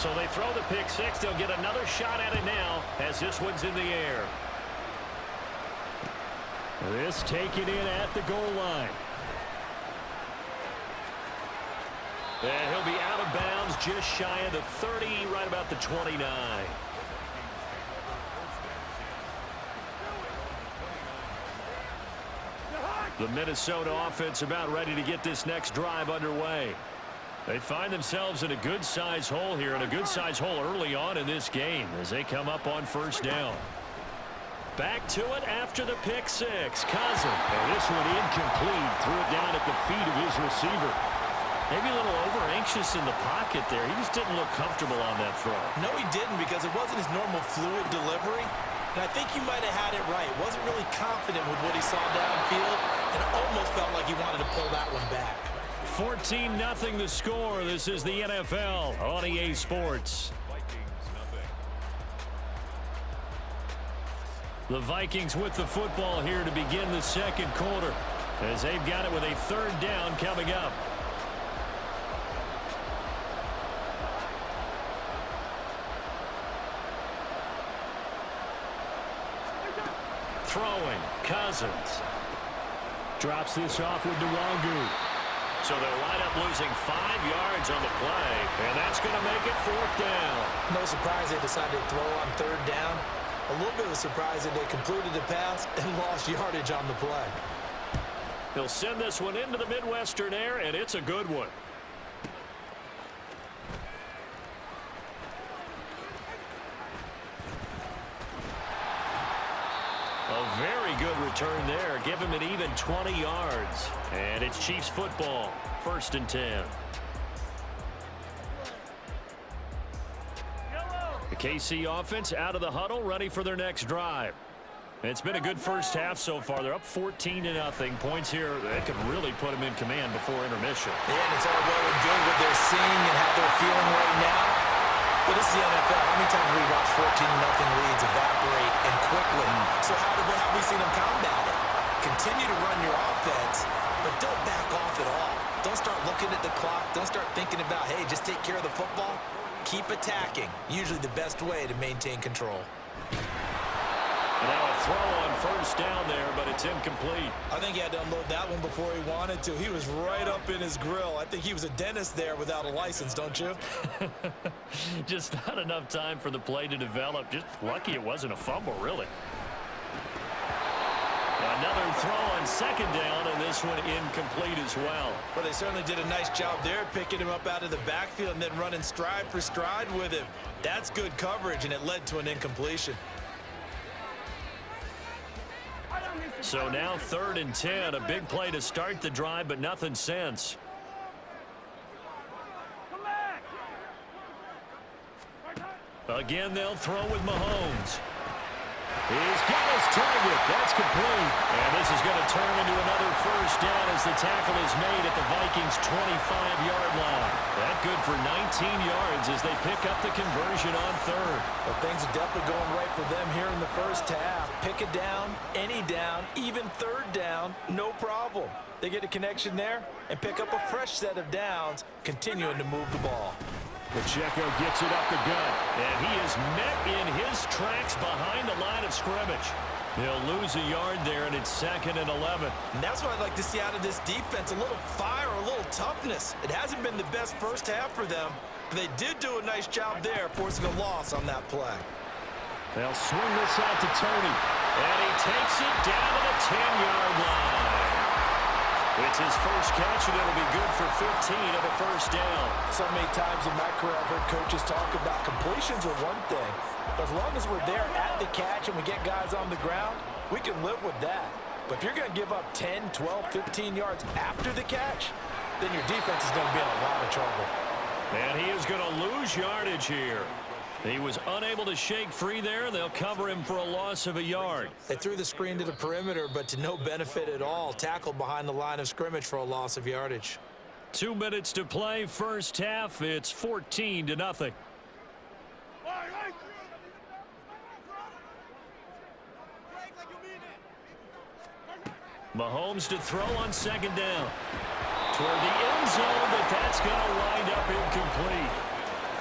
So they throw the pick six. They'll get another shot at it now as this one's in the air. This taken in at the goal line. And he'll be out of bounds just shy of the 30, right about the 29. The Minnesota offense about ready to get this next drive underway. They find themselves in a good-sized hole here, and a good-sized hole early on in this game as they come up on first down. Back to it after the pick six. Cousins. And this one incomplete. Threw it down at the feet of his receiver. Maybe a little over-anxious in the pocket there. He just didn't look comfortable on that throw. No, he didn't, because it wasn't his normal fluid delivery. And I think you might have had it right. Wasn't really confident with what he saw downfield, and it almost felt like he wanted to pull that one back. 14-0 the score. This is the NFL on EA Sports. The Vikings with the football here to begin the second quarter as they've got it with a third down coming up. Throwing, Cousins. Drops this off with Nwangu. So they'll line up losing 5 yards on the play, and that's going to make it fourth down. No surprise they decided to throw on third down. A little bit of a surprise that they completed the pass and lost yardage on the play. He'll send this one into the Midwestern air, and it's a good one. A very good return there. Give him an even 20 yards. And it's Chiefs football. First and 10. The KC offense out of the huddle, ready for their next drive. It's been a good first half so far. They're up 14-0. Points here that could really put them in command before intermission. Yeah, and it's all well and good what they're seeing and how they're feeling right now. But this is the NFL. How many times have we watched 14-0 leads evaporate and quickly? So how have we seen them combat it? Continue to run your offense, but don't back off at all. Don't start looking at the clock. Don't start thinking about, hey, just take care of the football. Keep attacking. Usually the best way to maintain control. Now a throw on first down there, but it's incomplete. I think he had to unload that one before he wanted to. He was right up in his grill. I think he was a dentist there without a license, don't you? Just not enough time for the play to develop. Just lucky it wasn't a fumble, really. Another throw on second down, and this one incomplete as well. Well, they certainly did a nice job there, picking him up out of the backfield and then running stride for stride with him. That's good coverage, and it led to an incompletion. So now 3rd and 10, a big play to start the drive, but nothing since. Again, they'll throw with Mahomes. He's got his target. That's complete. And this is going to turn into another first down as the tackle is made at the Vikings' 25-yard line. That good for 19 yards as they pick up the conversion on third. Well, things are definitely going right for them here in the first half. Pick a down, any down, even third down, no problem. They get a connection there and pick up a fresh set of downs, continuing to move the ball. Pacheco gets it up the gut, and he is met in his tracks behind the line of scrimmage. They'll lose a yard there, and it's 2nd and 11. And that's what I'd like to see out of this defense, a little fire, a little toughness. It hasn't been the best first half for them, but they did do a nice job there, forcing a loss on that play. They'll swing this out to Tony, and he takes it down to the 10-yard line. It's his first catch, and it'll be good for 15 and a first down. So many times in my career I've heard coaches talk about completions are one thing, but as long as we're there at the catch and we get guys on the ground, we can live with that. But if you're going to give up 10, 12, 15 yards after the catch, then your defense is going to be in a lot of trouble. And he is going to lose yardage here. He was unable to shake free there. They'll cover him for a loss of a yard. They threw the screen to the perimeter, but to no benefit at all. Tackled behind the line of scrimmage for a loss of yardage. 2 minutes to play, first half. It's 14-0. Mahomes to throw on second down. Toward the end zone, but that's going to wind up incomplete.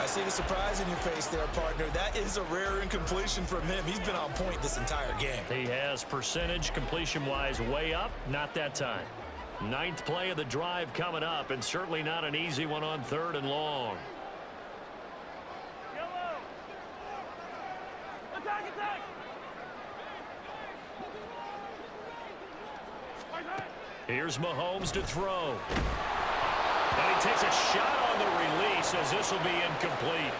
I see the surprise in your face there, partner. That is a rare incompletion from him. He's been on point this entire game. He has percentage completion-wise way up, not that time. 9th play of the drive coming up, and certainly not an easy one on 3rd and long. Here's Mahomes to throw. And he takes a shot on the release as this will be incomplete.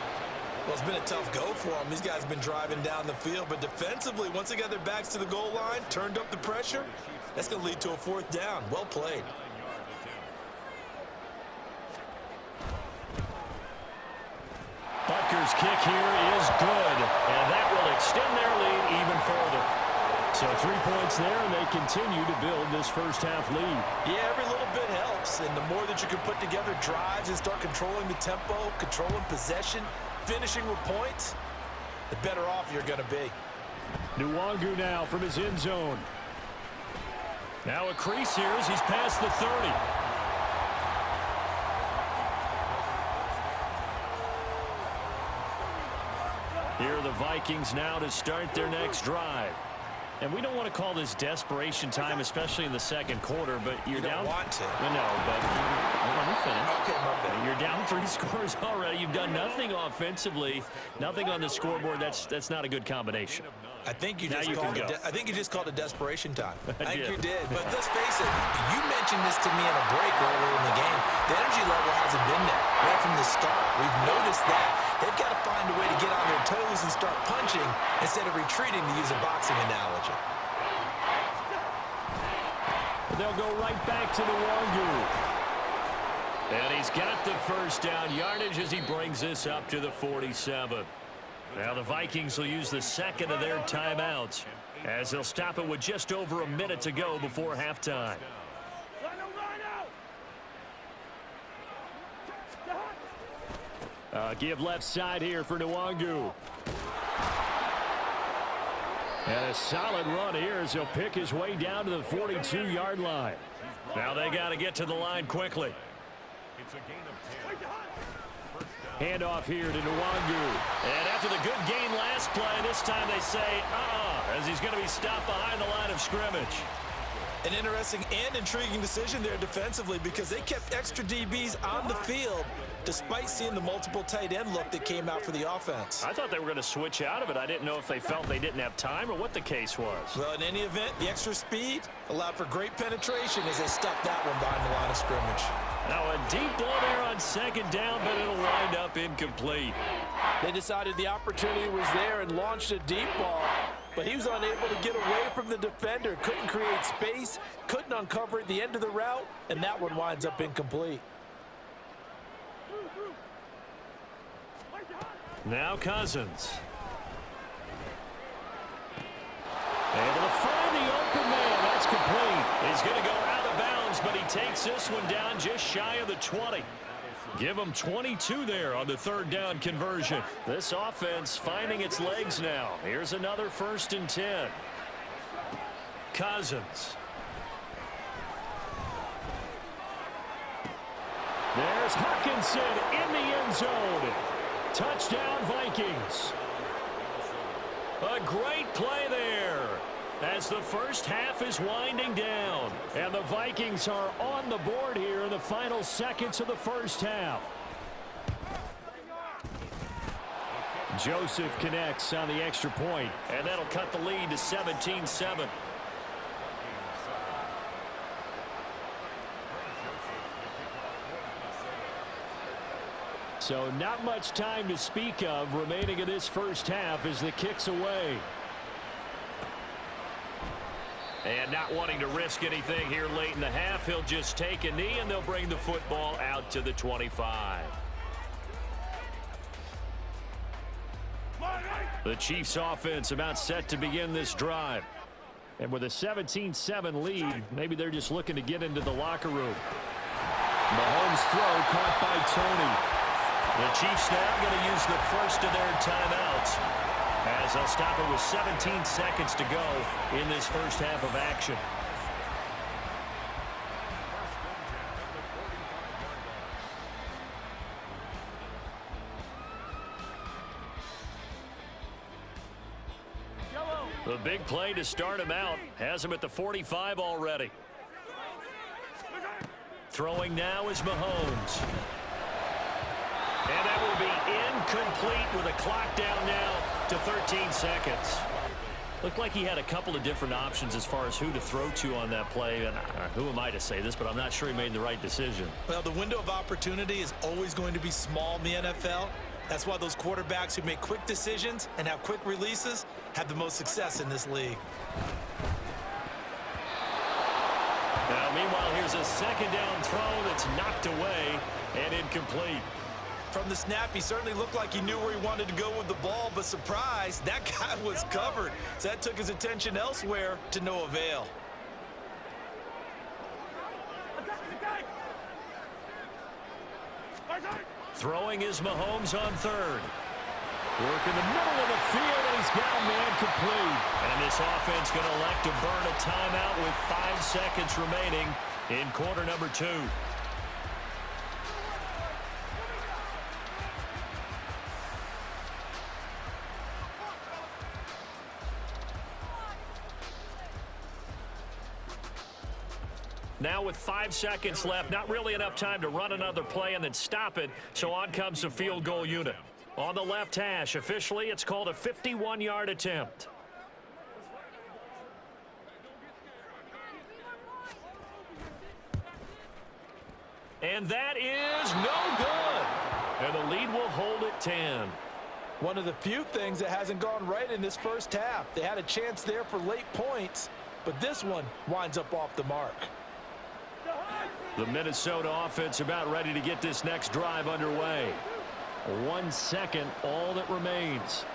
Well, it's been a tough go for them. These guys have been driving down the field, but defensively, once they got their backs to the goal line, turned up the pressure, that's going to lead to a 4th down. Well played. Butker's kick here is good, and that will extend their lead even further. So 3 points there, and they continue to build this first half lead. Yeah, every little bit helps, and the more that you can put together drives and start controlling the tempo, controlling possession, finishing with points, the better off you're going to be. Nwangu now from his end zone. Now a crease here as he's past the 30. Here are the Vikings now to start their next drive. And we don't want to call this desperation time, especially in the second quarter, but you're down. You don't want to. No, but let me finish. Okay, my bad. You're down 3 scores already. You've done nothing offensively, nothing on the scoreboard. That's not a good combination. I think you just called it desperation time. I think you did. But let's face it, you mentioned this to me in a break earlier in the game. The energy level hasn't been there right from the start. We've noticed that. They've got to find a way to get on their toes and start punching instead of retreating, to use a boxing analogy. They'll go right back to the Nwangu. And he's got the first down yardage as he brings this up to the 47. Now the Vikings will use the second of their timeouts as they'll stop it with just over a minute to go before halftime. Give left side here for Nwangu. And a solid run here as he'll pick his way down to the 42-yard line. Now they got to get to the line quickly. It's a gain of 10. Handoff here to Nwangu. And after the good gain last play, this time they say, as he's going to be stopped behind the line of scrimmage. An interesting and intriguing decision there defensively because they kept extra DBs on the field despite seeing the multiple tight end look that came out for the offense. I thought they were going to switch out of it. I didn't know if they felt they didn't have time or what the case was. Well, in any event, the extra speed allowed for great penetration as they stuffed that one behind the line of scrimmage. Now a deep ball there on second down, but it'll wind up incomplete. They decided the opportunity was there and launched a deep ball, but he was unable to get away from the defender. Couldn't create space, couldn't uncover at the end of the route, and that one winds up incomplete. Now Cousins. Able to find the open man. That's complete. He's going to go out of bounds, but he takes this one down just shy of the 20. Give him 22 there on the third down conversion. This offense finding its legs now. Here's another 1st and 10. Cousins. There's Hawkinson in the end zone. Touchdown, Vikings. A great play there as the first half is winding down. And the Vikings are on the board here in the final seconds of the first half. Joseph connects on the extra point, and that'll cut the lead to 17-7. So not much time to speak of remaining in this first half as the kick's away. And not wanting to risk anything here late in the half, he'll just take a knee and they'll bring the football out to the 25. The Chiefs offense about set to begin this drive. And with a 17-7 lead, maybe they're just looking to get into the locker room. Mahomes' throw caught by Tony. The Chiefs now going to use the first of their timeouts as they'll stop it with 17 seconds to go in this first half of action. The big play to start him out. Has him at the 45 already. Throwing now is Mahomes. And that will be incomplete with a clock down now to 13 seconds. Looked like he had a couple of different options as far as who to throw to on that play. And who am I to say this, but I'm not sure he made the right decision. Well, the window of opportunity is always going to be small in the NFL. That's why those quarterbacks who make quick decisions and have quick releases have the most success in this league. Now, meanwhile, here's a second down throw that's knocked away and incomplete. From the snap, he certainly looked like he knew where he wanted to go with the ball, but surprise, that guy was covered. So that took his attention elsewhere to no avail. Throwing is Mahomes on third. Work in the middle of the field, and he's got a man complete. And this offense going to elect to burn a timeout with 5 seconds remaining in quarter number 2. Now with 5 seconds left, not really enough time to run another play and then stop it, so on comes the field goal unit. On the left hash, officially, it's called a 51-yard attempt. And that is no good. And the lead will hold at 10. One of the few things that hasn't gone right in this first half. They had a chance there for late points, but this one winds up off the mark. The Minnesota offense about ready to get this next drive underway. 1 second, all that remains.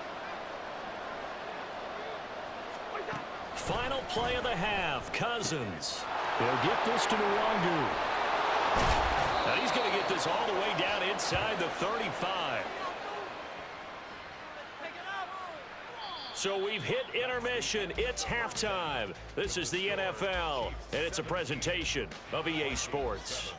Final play of the half, Cousins. They'll get this to Nwangu. Now he's going to get this all the way down inside the 35. So we've hit intermission. It's halftime. This is the NFL, and it's a presentation of EA Sports.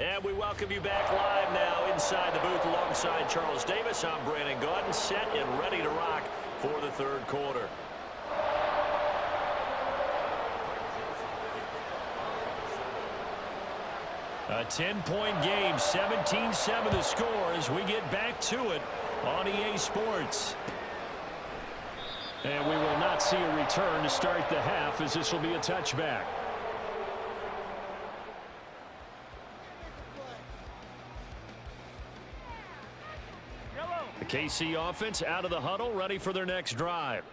And we welcome you back live now inside the booth alongside Charles Davis. I'm Brandon Gaudin, set and ready to rock for the third quarter. A 10-point game, 17-7 the score as we get back to it on EA Sports. And we will not see a return to start the half as this will be a touchback. The KC offense out of the huddle, ready for their next drive.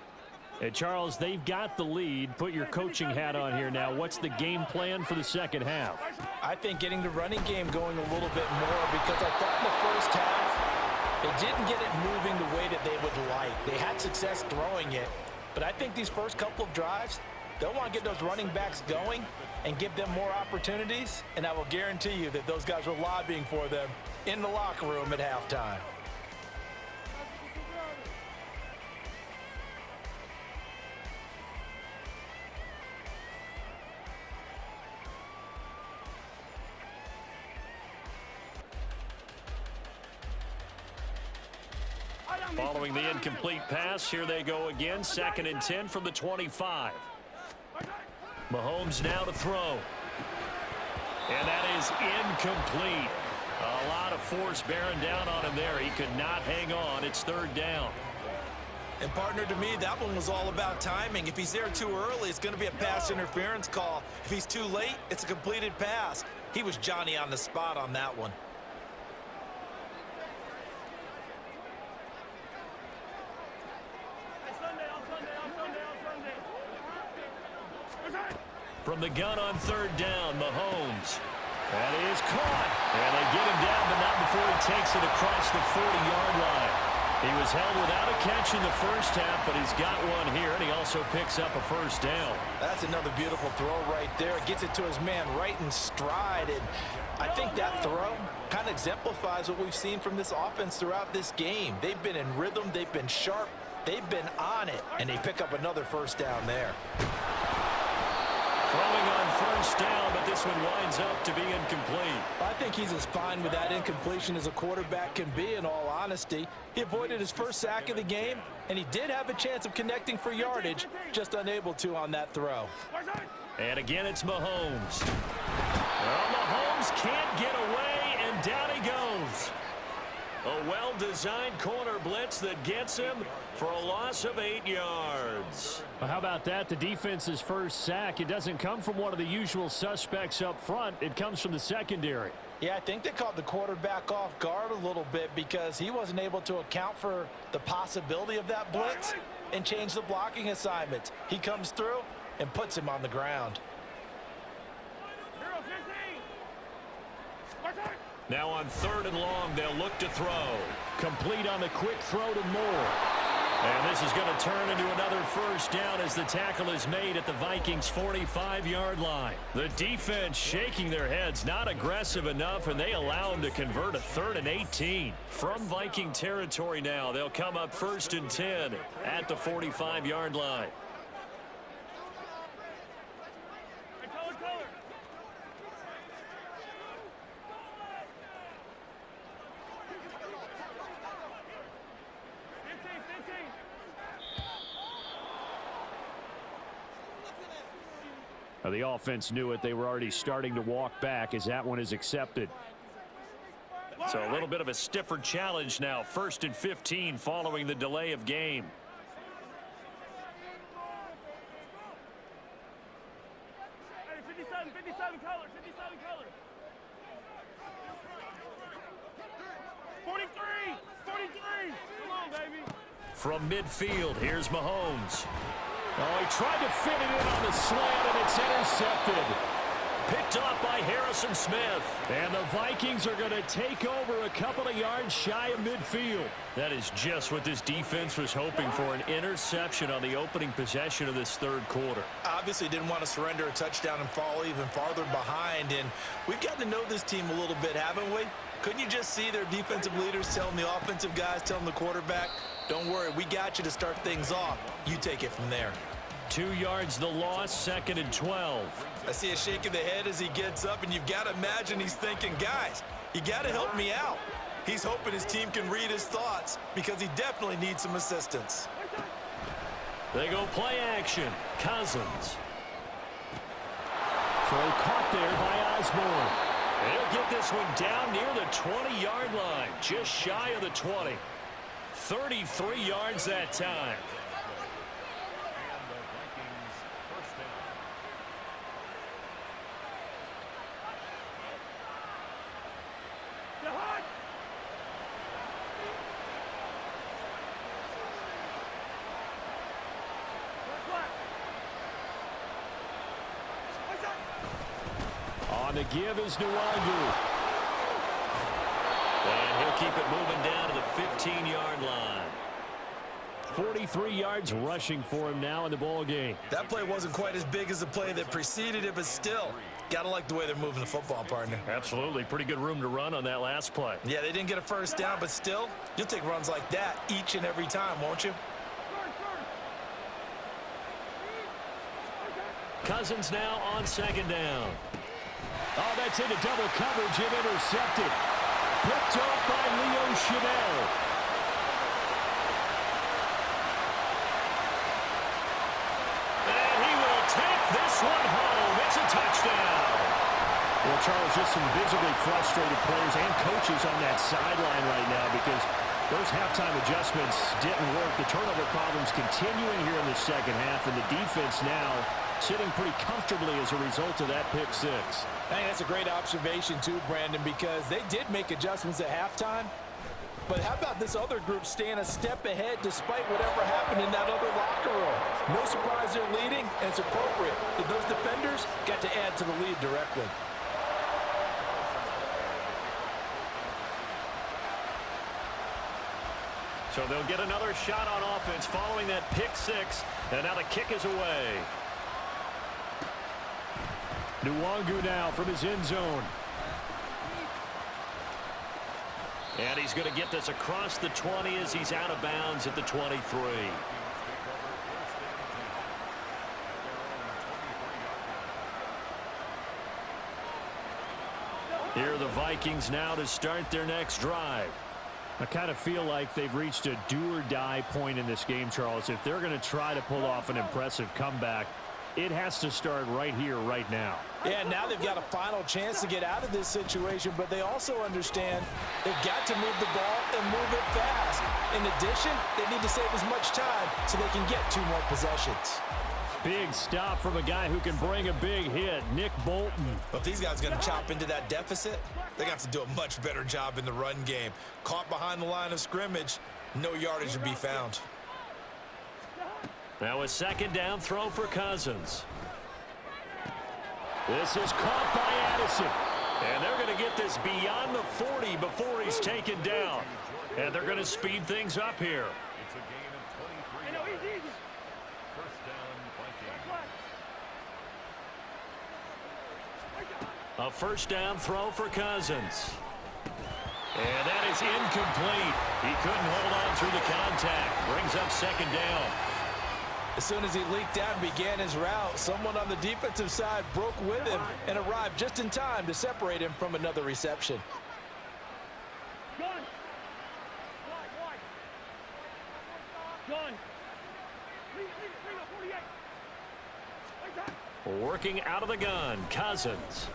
And Charles, they've got the lead. Put your coaching hat on here now. What's the game plan for the second half? I think getting the running game going a little bit more, because I thought in the first half they didn't get it moving the way that they would like. They had success throwing it, but I think these first couple of drives, they'll want to get those running backs going and give them more opportunities, and I will guarantee you that those guys were lobbying for them in the locker room at halftime. Following the incomplete pass, here they go again. 2nd and 10 from the 25. Mahomes now to throw. And that is incomplete. A lot of force bearing down on him there. He could not hang on. It's 3rd down. And partner, to me, that one was all about timing. If he's there too early, it's going to be a pass interference call. If he's too late, it's a completed pass. He was Johnny on the spot on that one. From the gun on 3rd down, Mahomes. That is caught. And they get him down, but not before he takes it across the 40-yard line. He was held without a catch in the first half, but he's got one here, and he also picks up a first down. That's another beautiful throw right there. Gets it to his man right in stride, and I think that throw kind of exemplifies what we've seen from this offense throughout this game. They've been in rhythm, they've been sharp, they've been on it, and they pick up another first down there. Throwing on first down, but this one winds up to be incomplete. I think he's as fine with that incompletion as a quarterback can be, in all honesty. He avoided his first sack of the game, and he did have a chance of connecting for yardage, just unable to on that throw. And again, it's Mahomes. Well, Mahomes can't get away, and down he goes. A well-designed corner blitz that gets him for a loss of 8 yards. Well, how about that? The defense's first sack. It doesn't come from one of the usual suspects up front. It comes from the secondary. Yeah, I think they caught the quarterback off guard a little bit because he wasn't able to account for the possibility of that blitz and change the blocking assignments. He comes through and puts him on the ground. Now on 3rd and long, they'll look to throw. Complete on the quick throw to Moore. And this is going to turn into another first down as the tackle is made at the Vikings' 45-yard line. The defense shaking their heads, not aggressive enough, and they allow them to convert a 3rd and 18. From Viking territory now, they'll come up 1st and 10 at the 45-yard line. The offense knew it. They were already starting to walk back as that one is accepted. So a little bit of a stiffer challenge now. 1st and 15 following the delay of game. Hey, 57 color. 43. Come on, baby. From midfield, here's Mahomes. Oh, he tried to fit it in on the slant, and it's intercepted. Picked off by Harrison Smith. And the Vikings are going to take over a couple of yards shy of midfield. That is just what this defense was hoping for, an interception on the opening possession of this 3rd quarter. Obviously didn't want to surrender a touchdown and fall even farther behind, and we've gotten to know this team a little bit, haven't we? Couldn't you just see their defensive leaders telling the offensive guys, telling the quarterback, don't worry, we got you to start things off. You take it from there. 2 yards the loss, 2nd and 12. I see a shake of the head as he gets up, and you've got to imagine he's thinking, guys, you got to help me out. He's hoping his team can read his thoughts because he definitely needs some assistance. They go play action. Cousins. Throw caught there by Osborne. They'll get this one down near the 20-yard line, just shy of the 20. 33 yards that time. On the give is Nwangu. And he'll keep it moving down to the 15-yard line. 43 yards rushing for him now in the ball game. That play wasn't quite as big as the play that preceded it, but still, got to like the way they're moving the football, partner. Absolutely. Pretty good room to run on that last play. Yeah, they didn't get a first down, but still, you'll take runs like that each and every time, won't you? Cousins now on 2nd down. Oh, that's into double coverage and intercepted. Picked off by Leo Chanel. And he will take this one home. It's a touchdown. Well, Charles, just some visibly frustrated players and coaches on that sideline right now because those halftime adjustments didn't work. The turnover problems continuing here in the second half, and the defense now sitting pretty comfortably as a result of that pick six. I think that's a great observation too, Brandon, because they did make adjustments at halftime. But how about this other group staying a step ahead despite whatever happened in that other locker room? No surprise they're leading, and it's appropriate that those defenders got to add to the lead directly. So they'll get another shot on offense following that pick six. And now the kick is away. Nwangu now from his end zone. And he's going to get this across the 20 as he's out of bounds at the 23. Here are the Vikings now to start their next drive. I kind of feel like they've reached a do-or-die point in this game, Charles. If they're going to try to pull off an impressive comeback, it has to start right here, right now. Yeah, now they've got a final chance to get out of this situation, but they also understand they've got to move the ball and move it fast. In addition, they need to save as much time so they can get 2 more possessions. Big stop from a guy who can bring a big hit, Nick Bolton. But if these guys are going to chop into that deficit, they got to do a much better job in the run game. Caught behind the line of scrimmage, no yardage to be found. Now a second down throw for Cousins. This is caught by Addison. And they're going to get this beyond the 40 before he's taken down. And they're going to speed things up here. It's a gain of 23 yards. First down, Vikings. A first down throw for Cousins. And that is incomplete. He couldn't hold on through the contact. Brings up second down. As soon as he leaked out and began his route, someone on the defensive side broke with him and arrived just in time to separate him from another reception. Gun. Gun. Lead, 48. Working out of the gun, Cousins.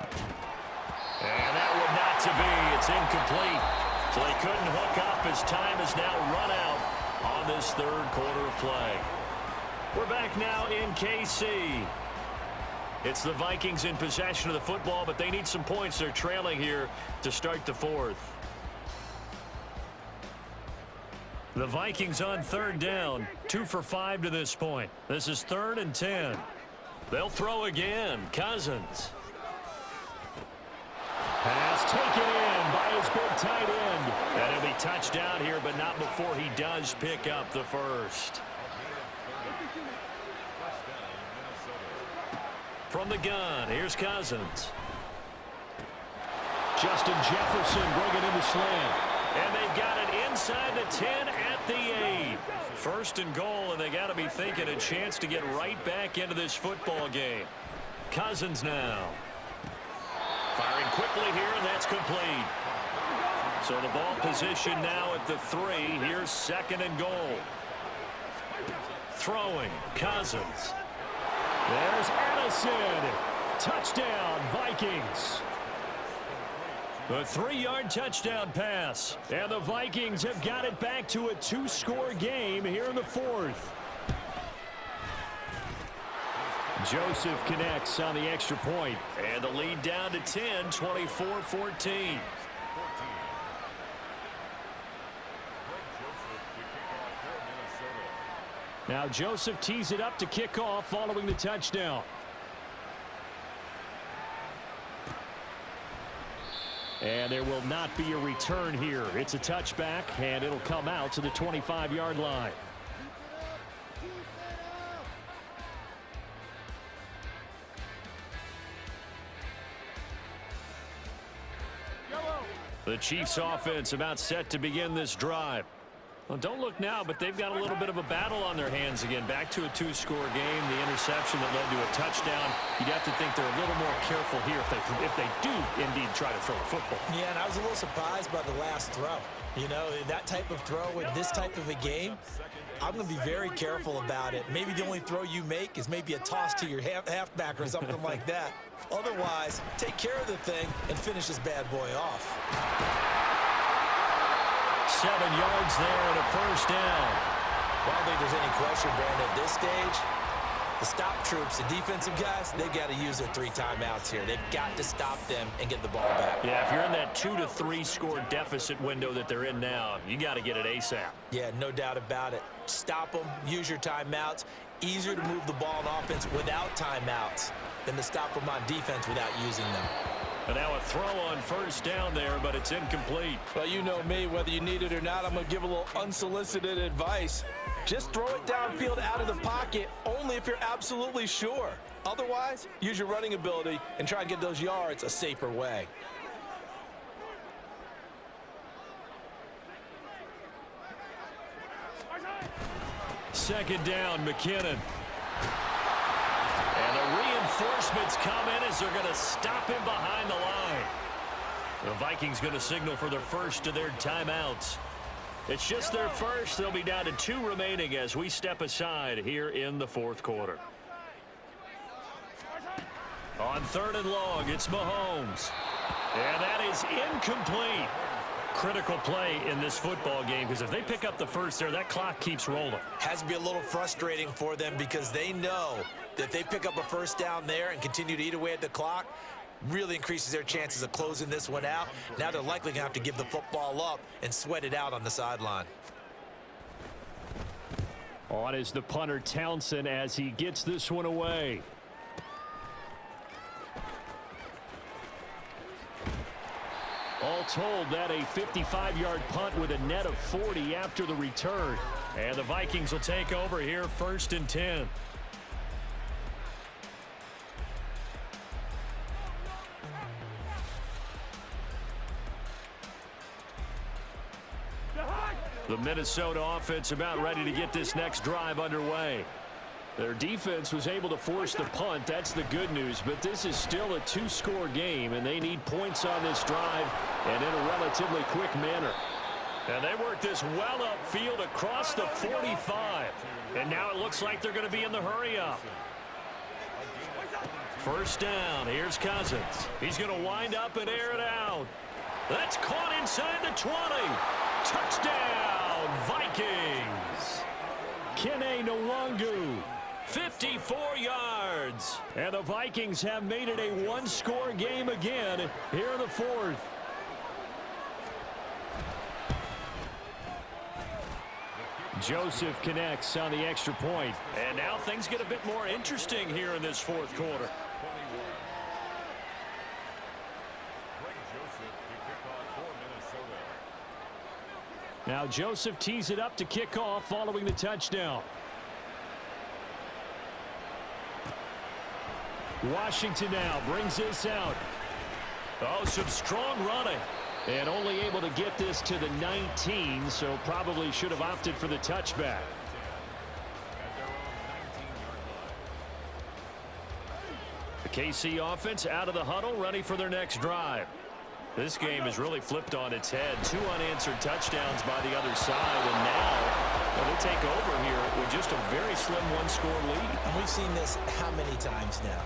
And that would not to be. It's incomplete. So they couldn't hook up as time is now run out on this third quarter of play. We're back now in KC. It's the Vikings in possession of the football, but they need some points. They're trailing here to start the fourth. The Vikings on third down, 2 for 5 to this point. This is 3rd and 10. They'll throw again. Cousins. Pass taken in by his big tight end. And he'll be touchdown here, but not before he does pick up the first. From the gun, here's Cousins. Justin Jefferson bringing in the slant. And they've got it inside the 10 at the 8. 1st and goal, and they got to be thinking a chance to get right back into this football game. Cousins now. Firing quickly here, and that's complete. So the ball position now at the 3. Here's 2nd and goal. Throwing, Cousins. There's Addison. Touchdown, Vikings. A 3-yard touchdown pass. And the Vikings have got it back to a 2-score game here in the 4th. Joseph connects on the extra point. And the lead down to 10, 24-14. Now Joseph tees it up to kick off following the touchdown. And there will not be a return here. It's a touchback, and it'll come out to the 25-yard line. The Chiefs offense about set to begin this drive. Well, don't look now, but they've got a little bit of a battle on their hands again. Back to a 2-score game. The interception that led to a touchdown. You'd have to think they're a little more careful here if they do indeed try to throw a football. Yeah, and I was a little surprised by the last throw. You know, that type of throw in this type of a game, I'm going to be very careful about it. Maybe the only throw you make is maybe a toss to your halfback or something like that. Otherwise, take care of the thing and finish this bad boy off. 7 yards there and a first down. Well, I don't think there's any question, Brandon, at this stage, the stop troops, the defensive guys, they got to use their 3 timeouts here. They've got to stop them and get the ball back. Yeah, if you're in that 2 to 3 score deficit window that they're in now, you got to get it ASAP. Yeah, no doubt about it. Stop them, use your timeouts. Easier to move the ball on offense without timeouts than to stop them on defense without using them. And now a throw on first down there, but it's incomplete. Well, you know me, whether you need it or not, I'm going to give a little unsolicited advice. Just throw it downfield out of the pocket, only if you're absolutely sure. Otherwise, use your running ability and try and get those yards a safer way. Second down, McKinnon. And the reinforcements come in as they're going to stop him behind the line. The Vikings going to signal for their first of their timeouts. It's just their first. They'll be down to 2 remaining as we step aside here in the fourth quarter. On 3rd and long, it's Mahomes. And that is incomplete. Critical play in this football game because if they pick up the first there, that clock keeps rolling. Has to be a little frustrating for them because they know that if they pick up a first down there and continue to eat away at the clock, really increases their chances of closing this one out. Now they're likely going to have to give the football up and sweat it out on the sideline. On is the punter Townsend as he gets this one away. All told, that a 55-yard punt with a net of 40 after the return. And the Vikings will take over here 1st and 10. The Minnesota offense about ready to get this next drive underway. Their defense was able to force the punt. That's the good news. But this is still a 2-score game, and they need points on this drive and in a relatively quick manner. And they work this well upfield across the 45. And now it looks like they're going to be in the hurry-up. First down. Here's Cousins. He's going to wind up and air it out. That's caught inside the 20. Touchdown, Vikings. Kene Nwangu. 54 yards. And the Vikings have made it a 1-score game again here in the 4th. Joseph connects on the extra point. And now things get a bit more interesting here in this 4th quarter. Now Joseph tees it up to kick off following the touchdown. Washington now brings this out. Oh, some strong running. And only able to get this to the 19, so probably should have opted for the touchback. The KC offense out of the huddle, ready for their next drive. This game is really flipped on its head. 2 unanswered touchdowns by the other side, and now they take over here with just a very slim 1-score lead. And we've seen this how many times now?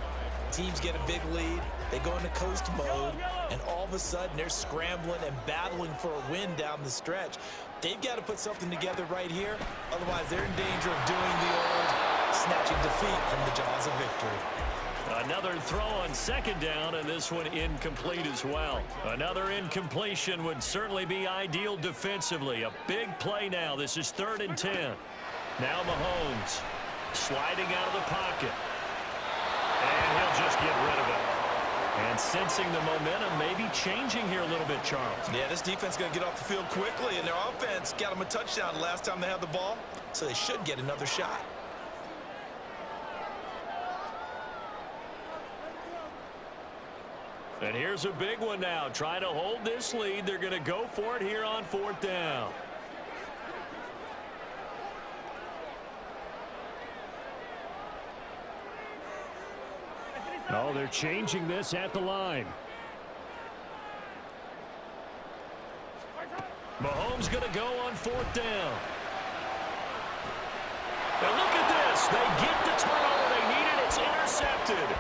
Teams get a big lead, they go into coast mode, and all of a sudden they're scrambling and battling for a win down the stretch. They've got to put something together right here, otherwise they're in danger of doing the old snatching defeat from the jaws of victory. Another throw on 2nd down, and this one incomplete as well. Another incompletion would certainly be ideal defensively. A big play now. This is 3rd and 10. Now Mahomes sliding out of the pocket. And he'll just get rid of it. And sensing the momentum maybe changing here a little bit, Charles. Yeah, this defense is going to get off the field quickly, and their offense got them a touchdown last time they had the ball, so they should get another shot. And here's a big one now. Trying to hold this lead. They're going to go for it here on 4th down. Oh, they're changing this at the line. Mahomes going to go on 4th down. And look at this. They get the turnover they needed. It's intercepted.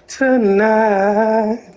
Tonight.